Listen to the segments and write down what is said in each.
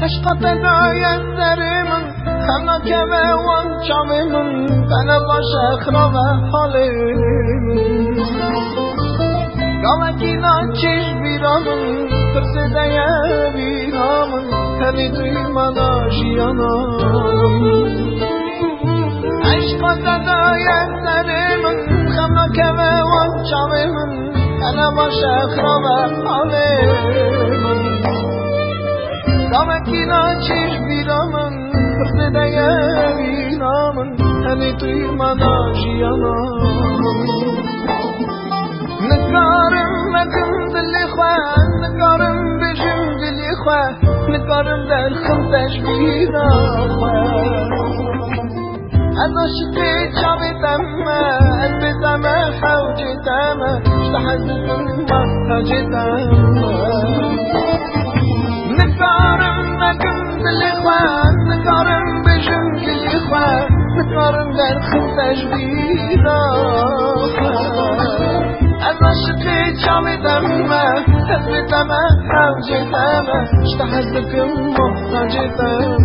عشق دای سر من خمنا که به وان چام من بنا باشه خراب حال من گاوکی ناچش بیرامن پرسیده بیرامن همی توی مانا جیانم عشق دای سر من خمنا که به وان چام من بنا باشه خراب حال من گاوکی ناچش بیرامن پرسیده بیرامن همی توی مانا جیانم نکارم مکم دلی خواه نکارم بجم دلی خواه نکارم در خمتش بیرا خواه از عشقی چاویدم از بیدم حوجیدم اشتحزتم محتاجیدم نکارم مکم دلی خواه نکارم بجم دلی خواه نکارم در خمتش بیرا خواه از عشقی چاویدم از بیدم حوجیدم اشتحزتم محتاجیدم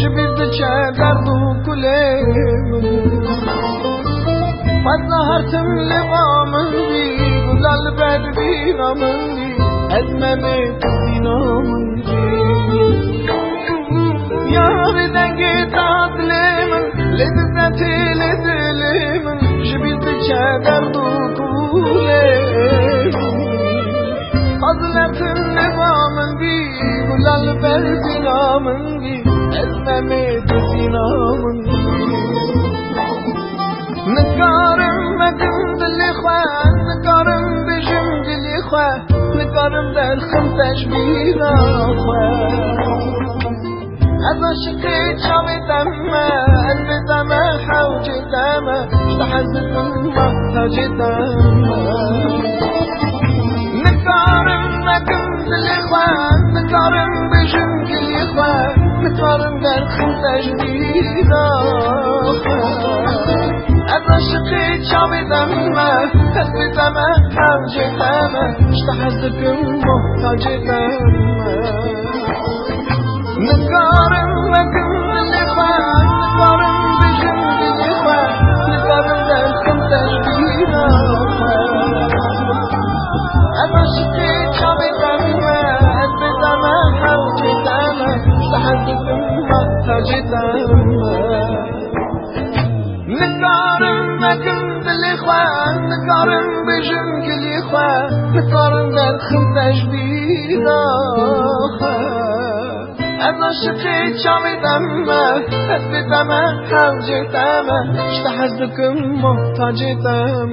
جبيت شادر كلهم فظهرت من لقامني ولا الباب بينا مني أزمني بينا مني يا بدنجي تعطلم لذتي لذلم جبيت شادر كلهم فظهرت من لقامني ولا الباب بينا مني أزمني بينا مني نكارم مكم دلي خواه نكارم بجم دلي خواه نكارم در خمتش بینا خواه از عشقی چاویدم از بیدم حوجیدم اشتحزتم محتاجیدم نكارم مكم دلي خواه نكارم بجم دلي خواه نكارم در خمتش بینا خواه از عشقی چاویدم از بیدم حوجیدم اشتحزتم محتاجیدم نکارم مکم دلی خواه نکارم بجم دلی خواه نکارم در خمتش بینا از عشقی چاویدم از بیدم حوجیدم اشتحزتم محتاجیدم نکارم مکم دلی خواه نکارم بجم دلی خواه نکارم در خمتش بینا خواه از عشقی چاویدم از بیدم حوجیدم اشتحزتم محتاجیدم